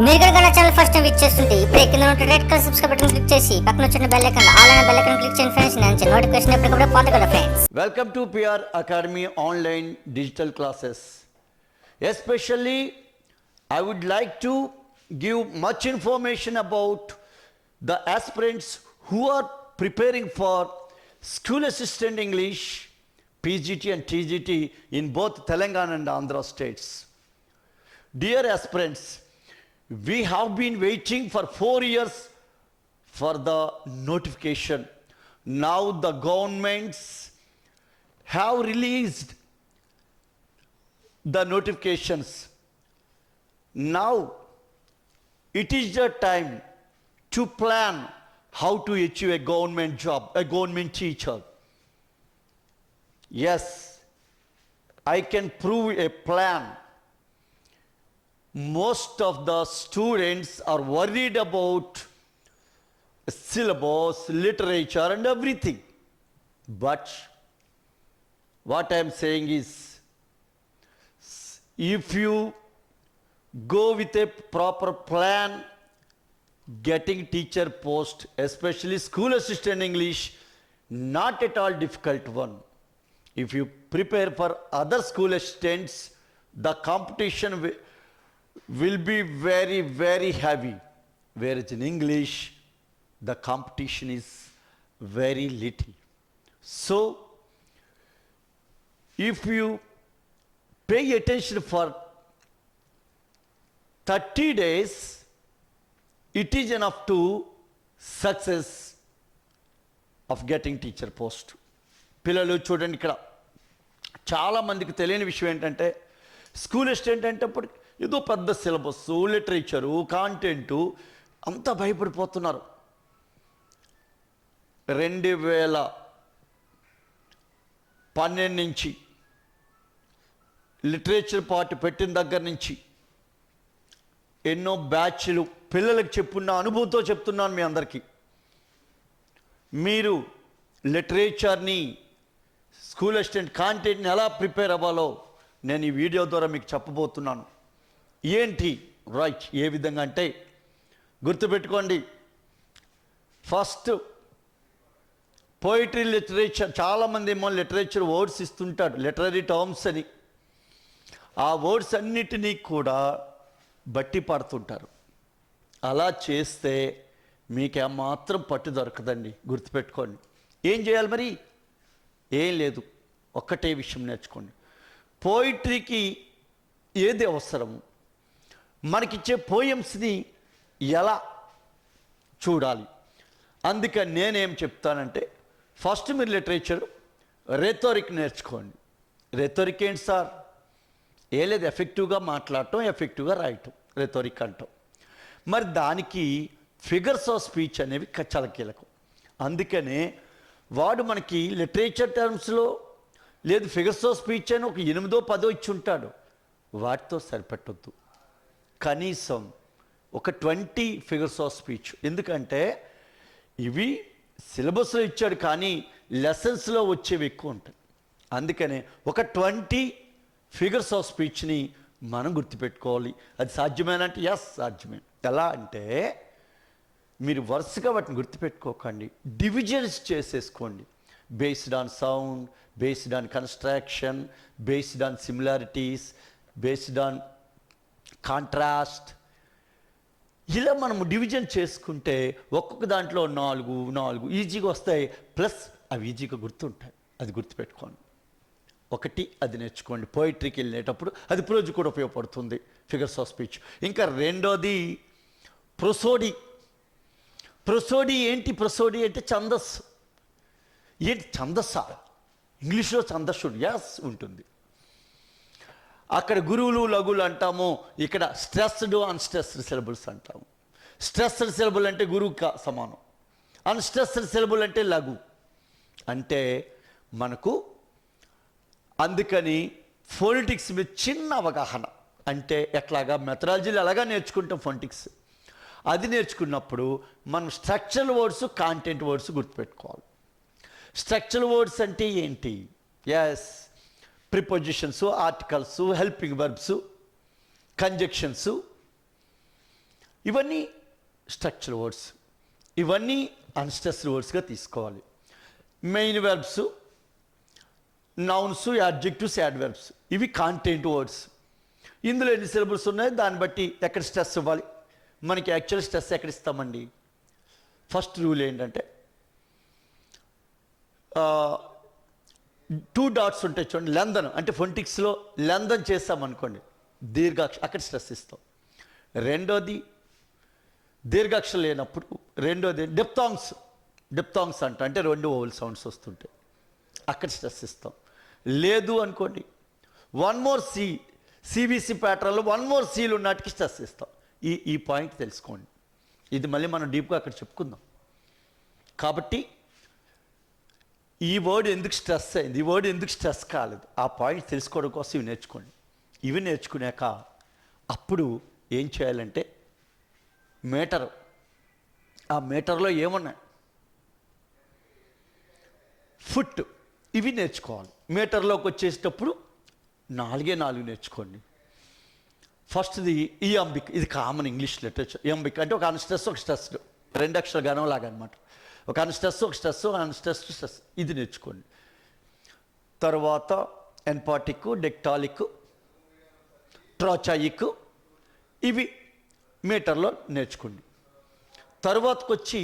మీరు కనుక నా ఛానల్ ఫస్ట్ టైం విజిట్ చేస్తుంటే ఇప్పుడే కింద ఉన్న red colour subscribe button click చేసి పక్కన వచ్చిన బెల్ ఐకాన్ ఆల్ అనే బెల్ ఐకాన్ క్లిక్ చేయండి ఫ్రెండ్స్. నేను నోటిఫికేషన్ ఎప్పటికప్పుడు పొందగలరు friends. Welcome to PR Academy online digital classes. Especially, I would like to give much information about the aspirants who are preparing for School Assistant English, PGT and TGT in both Telangana and Andhra states. Dear aspirants, we have been waiting for 4 years for the notification. Now the governments have released the notifications. Now it is the time to plan how to achieve a government job, a government teacher. Yes, I can prove a plan. Most of the students are worried about syllabus, literature and everything. But what I am saying is, if you go with a proper plan, getting teacher post, especially school assistant English, not at all difficult one. If you prepare for other school assistants, the competition will be very, very heavy. Whereas in English, the competition is very little. So, if you pay attention for 30 days, it is enough to success of getting teacher post. పిల్లలు చూడండి, ఇక్కడ చాలామందికి తెలియని విషయం ఏంటంటే, school assistant అంటే అప్పుడు ఏదో పెద్ద సిలబస్, లిటరేచరు, కాంటెంటు అంతా భయపడిపోతున్నారు. 2012 నుంచి లిటరేచర్ పార్ట్ పెట్టిన దగ్గర నుంచి ఎన్నో బ్యాచ్లు పిల్లలకు చెప్పున్న అనుభవంతో చెప్తున్నాను మీ అందరికీ. మీరు లిటరేచర్ని, స్కూల్ అసిస్టెంట్ కాంటెంట్ని ఎలా ప్రిపేర్ అవ్వాలో నేను ఈ వీడియో ద్వారా మీకు చెప్పబోతున్నాను. ఏంటి రైట్, ఏ విధంగా అంటే గుర్తుపెట్టుకోండి. ఫస్ట్ పోయిటరీ లిటరేచర్, చాలామంది ఏమో లిటరేచర్ వర్డ్స్ ఇస్తుంటాడు, లిటరరీ టర్మ్స్ అని. ఆ వర్డ్స్ అన్నిటినీ కూడా బట్టి పడుతుంటారు. అలా చేస్తే మీకేమాత్రం పట్టు దొరకదండి, గుర్తుపెట్టుకోండి. ఏం చేయాలి మరి? ఏం లేదు, ఒక్కటే విషయం నేర్చుకోండి. పోయిటరీకి ఏది అవసరము, మనకిచ్చే పోయమ్స్ని ఎలా చూడాలి. అందుకని నేనేం చెప్తానంటే, ఫస్ట్ మీరు లిటరేచర్ రెటోరిక్ నేర్చుకోండి. రెటోరిక్ ఏంటి సార్? ఏ లేదు, ఎఫెక్టివ్గా మాట్లాడటం, ఎఫెక్టివ్గా రాయటం రెటోరిక్ అంటాం. మరి దానికి ఫిగర్స్ ఆఫ్ స్పీచ్ అనేవి చాలా కీలకం. అందుకనే వాడు మనకి లిటరేచర్ టర్మ్స్లో లేదు ఫిగర్స్ ఆఫ్ స్పీచ్ అని ఒక 8 or 10 ఇచ్చి ఉంటాడు. వాటితో సరిపెట్టొద్దు, కనీసం ఒక 20 ఫిగర్స్ ఆఫ్ స్పీచ్. ఎందుకంటే ఇవి సిలబస్లో ఇచ్చాడు, కానీ లెసన్స్లో వచ్చేవి ఎక్కువ ఉంటాయి. అందుకనే ఒక 20 ఫిగర్స్ ఆఫ్ స్పీచ్ని మనం గుర్తుపెట్టుకోవాలి. అది సాధ్యమేనంటే ఎస్, సాధ్యమే. ఎలా అంటే మీరు వరుసగా వాటిని గుర్తుపెట్టుకోకండి, డివిజన్స్ చేసేసుకోండి. Based on sound, based on construction, based on similarities, based on contrast. ఇలా మనము డివిజన్ చేసుకుంటే ఒక్కొక్క దాంట్లో 4 ఈజీగా వస్తాయి. ప్లస్ అవి ఈజీగా గుర్తుంటాయి. అది గుర్తుపెట్టుకోండి. ఒకటి అది నేర్చుకోండి. పోయిటరీకి వెళ్ళేటప్పుడు అది ప్రోజ్ కూడా ఉపయోగపడుతుంది, ఫిగర్స్ ఆఫ్ స్పీచ్. ఇంకా రెండోది ప్రొసోడీ. ప్రొసోడీ ఏంటి? ప్రొసోడీ అంటే ఛందస్సు. ఏంటి ఛందస్సా? ఇంగ్లీష్లో ఛందస్సు యాస్ ఉంటుంది. అక్కడ గురువులు, లఘువులు అంటాము, ఇక్కడ స్ట్రెస్డ్, అన్స్ట్రెస్డ్ సిలబుల్స్ అంటాము. స్ట్రెస్డ్ సిలబుల్ అంటే గురువు సమానం, అన్స్ట్రెస్డ్ సిలబుల్ అంటే లఘు. అంటే మనకు అందుకని ఫోనెటిక్స్ మీద చిన్న అవగాహన, అంటే ఎట్లాగా మెథడాలజీలు ఎలాగా నేర్చుకుంటాం ఫోనెటిక్స్, అది నేర్చుకున్నప్పుడు మనం స్ట్రక్చరల్ వర్డ్స్, కాంటెంట్ వర్డ్స్ గుర్తుపెట్టుకోవాలి. స్ట్రక్చరల్ వర్డ్స్ అంటే ఏంటి? Yes, prepositions, articles, helping verbs, conjunctions, ఇవన్నీ స్ట్రక్చర్ వర్డ్స్, ఇవన్నీ అన్స్ట్రక్చర్ వర్డ్స్గా తీసుకోవాలి. Main verbs, nouns, adjectives, adverbs ఇవి కాంటెంట్ వర్డ్స్. ఇందులో ఎన్ని సిలబుల్స్ ఉన్నాయి దాన్ని బట్టి ఎక్కడ స్ట్రెస్ ఇవ్వాలి. మనకి యాక్చువల్ స్ట్రెస్ ఎక్కడ ఇస్తామండి? ఫస్ట్ రూల్ ఏంటంటే 2 డాట్స్ ఉంటాయి చూడండి, లెందన్ అంటే ఫొనెటిక్స్లో లెందన్ చేస్తామనుకోండి దీర్ఘాక్ష అక్కడ స్ట్రెస్ ఇస్తాం. రెండోది దీర్ఘాక్షరం లేనప్పుడు రెండోది డిప్తాంగ్స్ అంటే 2 ఓవల్ సౌండ్స్ వస్తుంటాయి అక్కడ స్ట్రెస్ ఇస్తాం. లేదు అనుకోండి 1 more C, CBC ప్యాటర్న్లో 1 more Cలు ఉన్నట్టుకి స్ట్రెస్ ఇస్తాం. ఈ పాయింట్ తెలుసుకోండి. ఇది మళ్ళీ మనం డీప్గా అక్కడ చెప్పుకుందాం. కాబట్టి ఈ వర్డ్ ఎందుకు స్ట్రెస్ అయింది, ఈ వర్డ్ ఎందుకు స్ట్రెస్ కాలేదు, ఆ పాయింట్ తెలుసుకోవడం కోసం ఇవి నేర్చుకోండి. ఇవి నేర్చుకున్నాక అప్పుడు ఏం చేయాలంటే మీటర్, ఆ మీటర్లో ఏమున్నాయి, ఫుట్, ఇవి నేర్చుకోవాలి. మీటర్లోకి వచ్చేటప్పుడు 4 నేర్చుకోండి. ఫస్ట్ది ఇయాంబిక్, ఇది కామన్ ఇంగ్లీష్ లిటరేచర్. ఇయాంబిక్ అంటే ఒక అన్స్ట్రెస్ ఒక స్ట్రెస్డ్, 2 అక్షర గణం లాగా అనమాట. ఒక అన్స్ట్రెస్ ఒక స్ట్రెస్, అన్స్ట్రెస్ స్ట్రెస్, ఇది నేర్చుకోండి. తర్వాత ఎన్పాటిక్, డెక్టాలిక్, ట్రాచాయిక్, ఇవి మీటర్లో నేర్చుకోండి. తర్వాతకు వచ్చి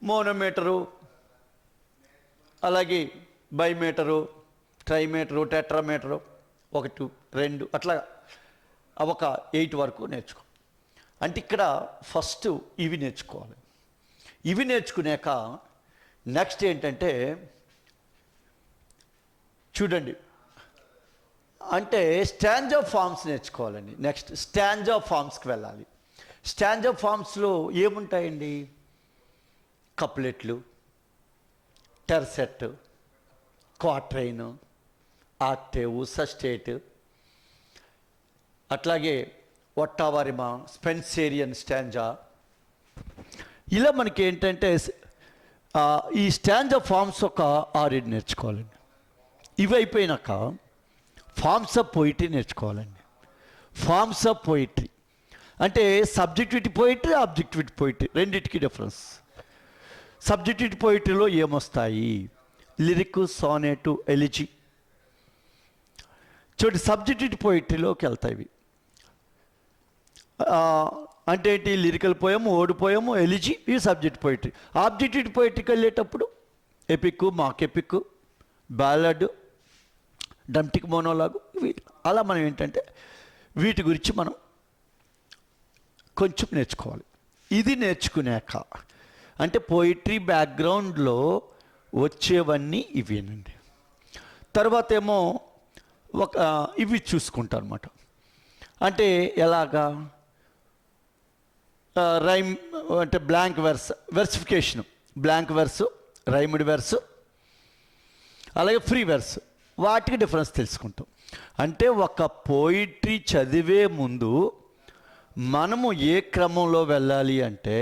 మోనోమీటరు, అలాగే బైమీటరు, ట్రైమీటరు, టెట్రామీటరు, 1, 2 అట్లా ఒక 8 వరకు నేర్చుకో. అంటే ఇక్కడ ఫస్ట్ ఇవి నేర్చుకోవాలి. ఇవి నేర్చుకున్నాక నెక్స్ట్ ఏంటంటే చూడండి, అంటే స్టాంజా ఫార్మ్స్ నేర్చుకోవాలండి. నెక్స్ట్ స్టాంజా ఫార్మ్స్కి వెళ్ళాలి. స్టాంజా ఫార్మ్స్లో ఏముంటాయండి? కప్లెట్లు, టెర్సెట్, క్వాట్రైన్, ఆక్టేవ్, సస్టేట్, అట్లాగే ఒట్టావారిమా, స్పెన్సేరియన్ స్టాంజా. ఇలా మనకి ఏంటంటే ఈ స్టాంజా ఫార్మ్స్ ఒక 6 నేర్చుకోవాలండి. ఇవి అయిపోయినాక ఫార్మ్స్ ఆఫ్ పోయిటరీ నేర్చుకోవాలండి. ఫార్మ్స్ ఆఫ్ పోయిటరీ అంటే సబ్జెక్టివిటీ పోయిటరీ, ఆబ్జెక్టివిటీ పోయిటరీ రెండింటికి డిఫరెన్స్. సబ్జెక్టివిటీ పోయిటరీలో ఏమొస్తాయి? Lyric, sonnet, elegy. చూడండి సబ్జెక్టివిటీ పోయిటరీలోకి వెళ్తాయి ఇవి. అంటే ఏంటి? Lyrical poem, ode poem, elegy, ఇవి సబ్జెక్ట్ పోయిటరీ. ఆబ్జెక్టివిటీ పోయిటరీకి వెళ్ళేటప్పుడు epic, mock epic, ballad, dramatic monologue, ఇవి. అలా మనం ఏంటంటే వీటి గురించి మనం కొంచెం నేర్చుకోవాలి. ఇది నేర్చుకున్నాక అంటే పోయిటరీ బ్యాక్గ్రౌండ్లో వచ్చేవన్నీ ఇవేనండి. తర్వాత ఏమో ఇవి చూసుకుంటారు అనమాట. అంటే ఎలాగా? రైమ్ అంటే blank verse, versification, blank verse, rhymed verse, అలాగే ఫ్రీ వెర్స్, వాటికి డిఫరెన్స్ తెలుసుకుంటాం. అంటే ఒక పోయిటరీ చదివే ముందు మనము ఏ క్రమంలో వెళ్ళాలి అంటే,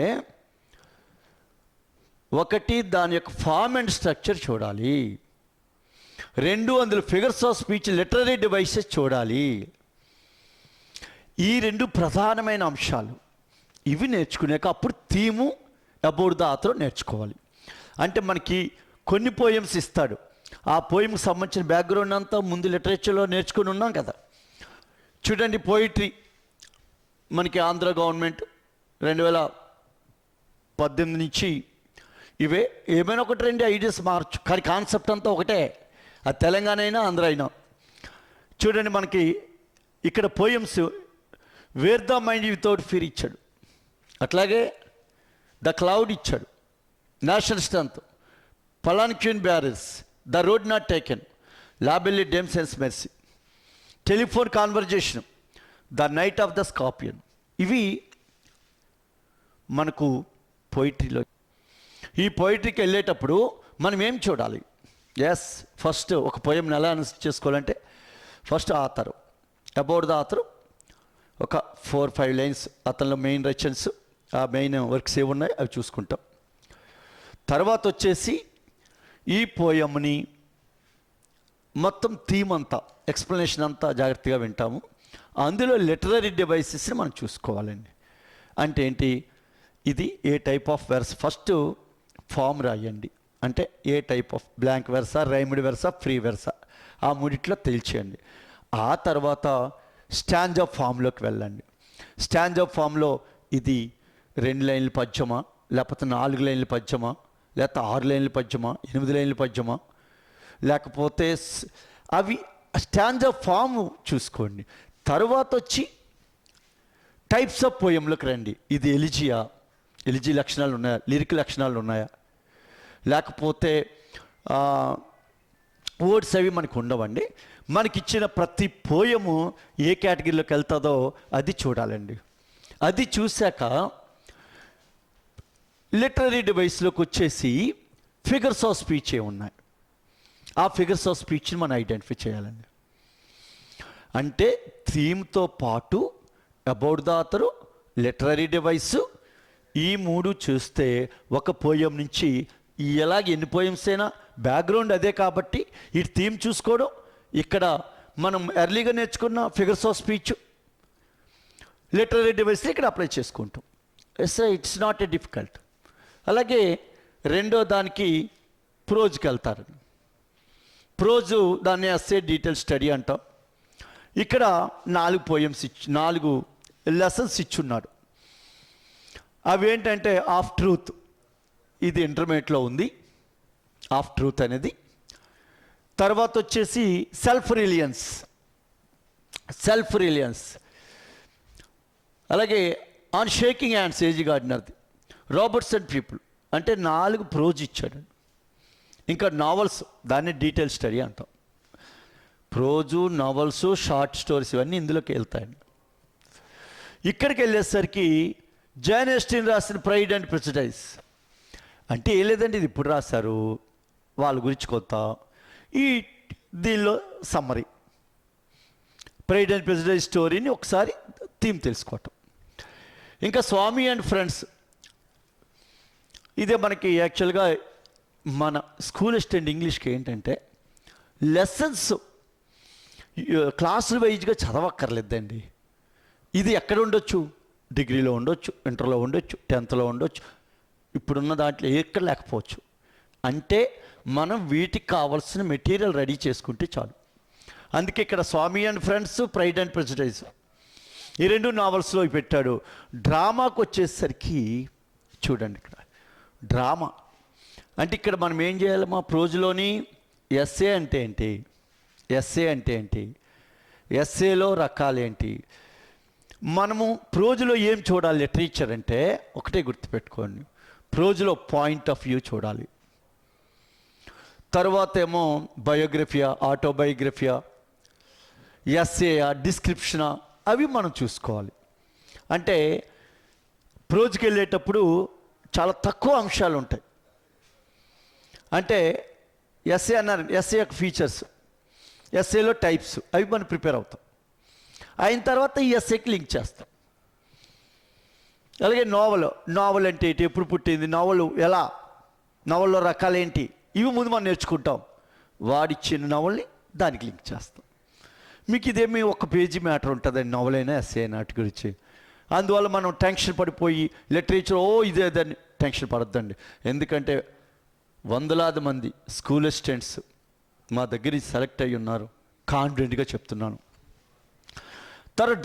ఒకటి దాని యొక్క ఫార్మ్ అండ్ స్ట్రక్చర్ చూడాలి, 2 అందులో figures of speech, literary devices చూడాలి. ఈ 2 ప్రధానమైన అంశాలు. ఇవి నేర్చుకునేక అప్పుడు థీము, అబౌట్ ద ఆథర్ నేర్చుకోవాలి. అంటే మనకి కొన్ని పోయమ్స్ ఇస్తాడు, ఆ పోయంకి సంబంధించిన బ్యాక్గ్రౌండ్ అంతా ముందు లిటరేచర్లో నేర్చుకుని ఉన్నాం కదా. చూడండి పోయిటరీ మనకి ఆంధ్ర గవర్నమెంట్ 2018 నుంచి ఇవే, ఏమైనా 1-2 ఐడియాస్ మార్చు, కానీ కాన్సెప్ట్ అంతా ఒకటే. అది తెలంగాణ అయినా ఆంధ్ర అయినా. చూడండి మనకి ఇక్కడ poems where the mind without fear ఇచ్చాడు, అట్లాగే ద క్లౌడ్ ఇచ్చాడు, national strength, palanquin bearers, the road not taken, la belle dame sans merci, telephone conversation, the night of the scorpion. ఇవి మనకు పోయిటరీలో. ఈ పోయిటరీకి వెళ్ళేటప్పుడు మనం ఏం చూడాలి? ఎస్, ఫస్ట్ ఒక పోయంని ఎలా అనౌన్స్ చేసుకోవాలంటే first author, about the author, ఒక 4-5 లైన్స్, అతనిలో మెయిన్ రచన్స్, ఆ మెయిన్ వర్క్స్ ఏమి ఉన్నాయి అవి చూసుకుంటాం. తర్వాత వచ్చేసి ఈ పోయమ్ని మొత్తం థీమ్ అంతా, ఎక్స్ప్లెనేషన్ అంతా జాగ్రత్తగా వింటాము. అందులో లిటరరీ డివైసెస్ని మనం చూసుకోవాలండి. అంటే ఏంటి, ఇది ఏ type of verse, first form రాయండి. అంటే ఏ టైప్ ఆఫ్ బ్లాంక్ వెర్సా, రైమ్డ్ వెర్సా, ఫ్రీ వెర్సా, ఆ మూడిట్లో తెలిచేయండి. ఆ తర్వాత స్టాంజా ఫామ్లోకి వెళ్ళండి. స్టాంజా ఫామ్లో ఇది 2 లైన్ల పద్యమా, లేకపోతే 4 లైన్ల పద్యమా, లేకపోతే 6 లైన్ల పద్యమా, 8 లైన్ల పద్యమా, లేకపోతే అవి స్టాంజా ఫామ్ చూసుకోండి. తర్వాత వచ్చి టైప్స్ ఆఫ్ పోయంలోకి రండి. ఇది ఎలిజీ లక్షణాలు ఉన్నాయా, లిరిక్ లక్షణాలు ఉన్నాయా, లేకపోతే వర్డ్స్ అవి మనకు ఉండవండి. మనకిచ్చిన ప్రతి పోయము ఏ కేటగిరీలోకి వెళ్తుందో అది చూడాలండి. అది చూశాక లిటరరీ డివైస్లోకి వచ్చేసి ఫిగర్స్ ఆఫ్ స్పీచ్ ఉన్నాయి. ఆ ఫిగర్స్ ఆఫ్ స్పీచ్ని మనం ఐడెంటిఫై చేయాలండి. అంటే థీమ్తో పాటు about the author, literary device, ఈ 3 చూస్తే ఒక పోయం నుంచి ఎలాగ ఎన్ని పోయమ్స్ అయినా బ్యాక్గ్రౌండ్ అదే కాబట్టి ఈ థీమ్ చూసుకోవడం, ఇక్కడ మనం ఎర్లీగా నేర్చుకున్న ఫిగర్స్ ఆఫ్ స్పీచ్, లిటరరీ డివైస్ని ఇక్కడ అప్లై చేసుకుంటాం. It's not a difficult. అలాగే రెండో దానికి ప్రోజ్కి వెళ్తారు. ప్రోజు దాన్ని ఎస్సే డీటెయిల్ స్టడీ అంటాం. ఇక్కడ 4 పోయమ్స్ 4 లెసన్స్ ఇచ్చున్నాడు. అవి ఏంటంటే ఆఫ్ ట్రూత్, ఇది ఇంటర్మీడియట్లో ఉంది ఆఫ్ ట్రూత్ అనేది. తర్వాత వచ్చేసి సెల్ఫ్ రిలియన్స్, అలాగే ఆన్ షేకింగ్ హ్యాండ్స్ ఏజీ గార్డినర్ది, రాబర్ట్స్ అండ్ పీపుల్, అంటే 4 ప్రోజ్ ఇచ్చాడు. ఇంకా నావల్స్, దాన్ని డీటెయిల్ స్టడీ అంటాం. ప్రోజు, నావల్స్, షార్ట్ స్టోరీస్ ఇవన్నీ ఇందులోకి వెళ్తాయండి. ఇక్కడికి వెళ్ళేసరికి జాన్ ఆస్టిన్ రాసిన ప్రైడ్ అండ్ ప్రెజుడైస్, అంటే ఏం లేదండి, ఇది ఇప్పుడు రాశారు, వాళ్ళ గురించి కొత్త. ఈ దీనిలో సమ్మరీ, ప్రైడ్ అండ్ ప్రెజుడైస్ స్టోరీని ఒకసారి థీమ్ తెలుసుకోవటం. ఇంకా స్వామి అండ్ ఫ్రెండ్స్, ఇదే మనకి యాక్చువల్గా మన స్కూల్ అసిస్టెంట్ ఇంగ్లీష్కి ఏంటంటే లెసన్స్ క్లాసుల వైజ్గా చదవక్కర్లేదండి. ఇది ఎక్కడ ఉండొచ్చు, డిగ్రీలో ఉండొచ్చు, ఇంటర్లో ఉండొచ్చు, 10th ఉండొచ్చు, ఇప్పుడున్న దాంట్లో ఎక్కడ లేకపోవచ్చు. అంటే మనం వీటికి కావాల్సిన మెటీరియల్ రెడీ చేసుకుంటే చాలు. అందుకే ఇక్కడ స్వామి అండ్ ఫ్రెండ్స్, ప్రైడ్ అండ్ ప్రెజుడైస్ ఈ 2 నావల్స్లో పెట్టాడు. డ్రామాకు వచ్చేసరికి చూడండి, ఇక్కడ డ్రామా అంటే ఇక్కడ మనం ఏం చేయాలి, మా ప్రోజులోని ఎస్సే అంటే ఏంటి, ఎస్సేలో రకాలేంటి, మనము ప్రోజులో ఏం చూడాలి లిటరేచర్ అంటే ఒకటే గుర్తుపెట్టుకోండి, ప్రోజులో పాయింట్ ఆఫ్ వ్యూ చూడాలి. తర్వాత ఏమో బయోగ్రఫియా, ఆటోబయోగ్రఫియా, ఎస్సేయా, డిస్క్రిప్షనా, అవి మనం చూసుకోవాలి. అంటే ప్రోజ్కి వెళ్ళేటప్పుడు చాలా తక్కువ అంశాలు ఉంటాయి. అంటే ఎస్సే అన్నారు, ఎస్సే యొక్క ఫీచర్స్, ఎస్సేలో టైప్స్, అవి మనం ప్రిపేర్ అవుతాం. అయిన తర్వాత ఈ ఎస్సేకి లింక్ చేస్తాం. అలాగే నావల్ అంటే ఏంటి, ఎప్పుడు పుట్టింది, నవల్లో రకాలేంటి, ఇవి ముందు మనం నేర్చుకుంటాం. వాడిచ్చిన నవల్ని దానికి లింక్ చేస్తాం. మీకు ఇదేమి ఒక పేజీ మ్యాటర్ ఉంటుందండి, నవల్ అయినా ఎస్సే అయినా వాటి గురించి. అందువల్ల మనం టెన్షన్ పడిపోయి లిటరేచర్ ఇదేదని టెన్షన్ పడద్దండి. ఎందుకంటే వందలాది మంది స్కూల్ అసిస్టెంట్స్ మా దగ్గర సెలెక్ట్ అయ్యి ఉన్నారు, కాన్ఫిడెంట్గా చెప్తున్నాను. తర్వాత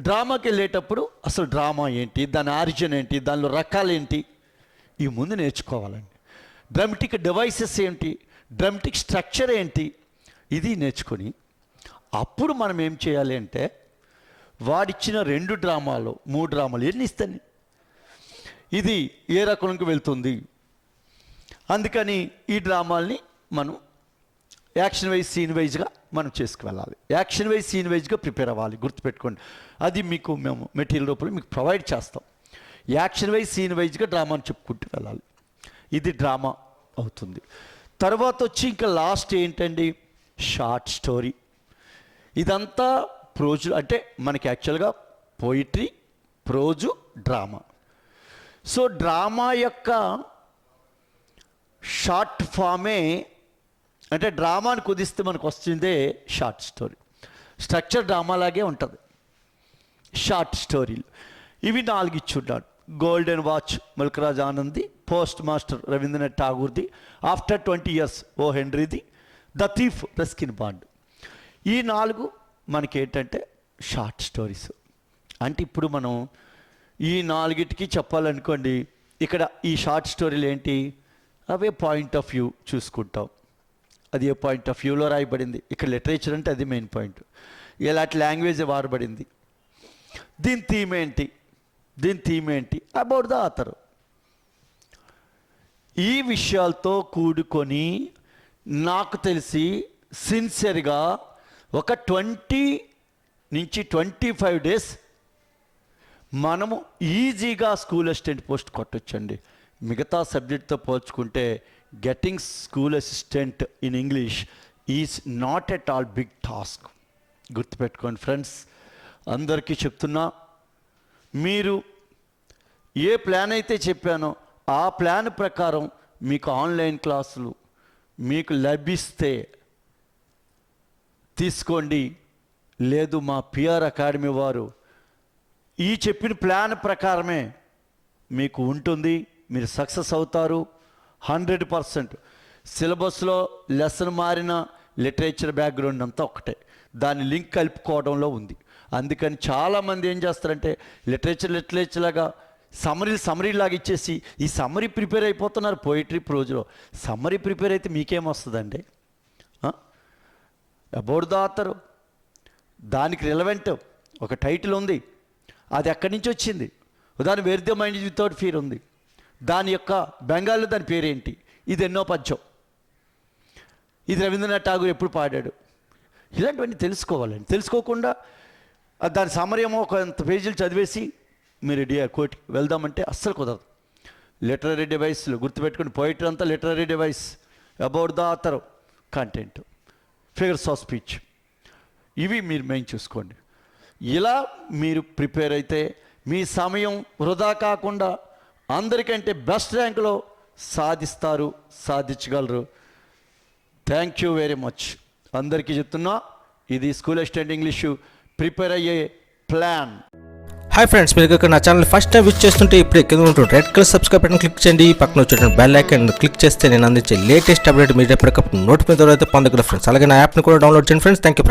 డ్రామాకి వెళ్ళేటప్పుడు అసలు డ్రామా ఏంటి, దాని ఆరిజిన్ ఏంటి, దానిలో రకాలేంటి, ఇవి ముందు నేర్చుకోవాలండి. డ్రామాటిక్ డివైసెస్ ఏంటి, డ్రామాటిక్ స్ట్రక్చర్ ఏంటి, ఇది నేర్చుకొని అప్పుడు మనం ఏం చేయాలి అంటే వాడిచ్చిన 2 డ్రామాలు 3 డ్రామాలు ఎన్ని ఇస్తాను, ఇది ఏ రకంలోకి వెళ్తుంది. అందుకని ఈ డ్రామాల్ని మనం యాక్షన్ వైజ్, సీన్ వైజ్గా మనం చేసుకువెళ్ళాలి. యాక్షన్ వైజ్, సీన్ వైజ్గా ప్రిపేర్ అవ్వాలి, గుర్తుపెట్టుకోండి. అది మీకు మేము మెటీరియల్ రూపంలో మీకు ప్రొవైడ్ చేస్తాం. యాక్షన్ వైజ్, సీన్ వైజ్గా డ్రామాని చెప్పుకుంటూ వెళ్ళాలి. ఇది డ్రామా అవుతుంది. తర్వాత వచ్చి ఇంకా లాస్ట్ ఏంటండి, షార్ట్ స్టోరీ. ఇదంతా ప్రోజు, అంటే మనకి యాక్చువల్గా poetry, prose, drama. So drama యొక్క షార్ట్ ఫామే, అంటే డ్రామాని కుదిస్తే మనకు వస్తుందే షార్ట్ స్టోరీ. స్ట్రక్చర్ డ్రామాలాగే ఉంటుంది, షార్ట్ స్టోరీలు. ఇవి 4 ఇచ్చున్నాడు. గోల్డెన్ వాచ్ ముల్కరాజ్ ఆనంద్ది, పోస్ట్ మాస్టర్ రవీంద్రనాథ్ ఠాగూర్ది, ఆఫ్టర్ 20 years ఓ హెన్రీది, ద థీఫ్ రస్కిన్ బాండ్. ఈ 4 మనకి ఏంటంటే షార్ట్ స్టోరీస్. అంటే ఇప్పుడు మనం ఈ 4టికి చెప్పాలనుకోండి, ఇక్కడ ఈ షార్ట్ స్టోరీలు ఏంటి, అవే పాయింట్ ఆఫ్ వ్యూ చూసుకుంటాం. అది ఏ పాయింట్ ఆఫ్ వ్యూలో రాయబడింది, ఇక్కడ లిటరేచర్ అంటే అది మెయిన్ పాయింట్. ఎలాంటి లాంగ్వేజ్ వాడబడింది, దీని థీమ్ ఏంటి, అబౌట్ ద ఆథర్. ఈ విషయాలతో కూడుకొని నాకు తెలిసి సిన్సియర్గా ఒక 20 నుంచి 25 days మనము ఈజీగా స్కూల్ అసిస్టెంట్ పోస్ట్ కొట్టొచ్చండి. మిగతా సబ్జెక్ట్తో పోల్చుకుంటే getting school assistant in English is not at all big task. గుర్తుపెట్టుకోండి ఫ్రెండ్స్, అందరికీ చెప్తున్నా, మీరు ఏ ప్లాన్ అయితే చెప్పానో ఆ ప్లాన్ ప్రకారం మీకు ఆన్లైన్ క్లాసులు మీకు లభిస్తే తీసుకోండి. లేదు మా పిఆర్ అకాడమీ వారు ఈ చెప్పిన ప్లాన్ ప్రకారమే మీకు ఉంటుంది, మీరు సక్సెస్ అవుతారు 100%. సిలబస్లో లెసన్ మారిన లిటరేచర్ బ్యాక్గ్రౌండ్ అంతా ఒకటే, దాని లింక్ కలుపుకోవడంలో ఉంది. అందుకని చాలామంది ఏం చేస్తారంటే లిటరేచర్ లాగా సమ్మరీ లాగా ఇచ్చేసి ఈ సమ్మరీ ప్రిపేర్ అయిపోతున్నారు. పోయిటరీ ప్రోజ్లో సమ్మరీ ప్రిపేర్ అయితే మీకేమొస్తుందండి? అబౌట్ ద ఆథర్, దానికి రిలవెంట్ ఒక టైటిల్ ఉంది, అది ఎక్కడి నుంచి వచ్చింది. ఉదాహరణ wear the mind without fear ఉంది, దాని యొక్క బెంగాల్లో దాని పేరేంటి, ఇది ఎన్నో పద్యం, ఇది రవీంద్రనాథ్ ఠాగూర్ ఎప్పుడు పాడాడు, ఇలాంటివన్నీ తెలుసుకోవాలండి. తెలుసుకోకుండా దాని సమరమో కొంత పేజీలు చదివేసి మీరు కోర్టుకి వెళ్దామంటే అస్సలు కుదరదు. లిటరరీ డివైస్లు గుర్తుపెట్టుకుని, పోయిటరీ అంతా literary device, about the author, content, figures of speech, ఇవి మీరు మెయిన్ చూసుకోండి. ఇలా మీరు ప్రిపేర్ అయితే మీ సమయం వృధా కాకుండా అందరికంటే బెస్ట్ ర్యాంకులో సాధించగలరు. Thank you very much. అందరికీ చెప్తున్నా, ఇది స్కూల్ అసిస్టెంట్ ఇంగ్లీషు ప్రిపేర్ అయ్యే ప్లాన్. హాయ్ ఫ్రెండ్స్, మీరు ఇక్కడ నా ఛానల్ ఫస్ట్ టైం విజిట్ చేస్తుంటే ఇప్పుడే కింద ఉంటుంది red colour subscribe button click చేయండి. పక్కన వచ్చేటువంటి బెల్ ఐకాన్ క్లిక్ చేస్తే నేను అందించే లేటెస్ట్ అప్డేట్ మీరు ఎప్పటికప్పుడు నోటిఫికేషన్ ద్వారా పొందగలరు ఫ్రెండ్స్. అలాగే నా యాప్ని కూడా డౌన్లోడ్ చేయండి ఫ్రెండ్స్. Thank you.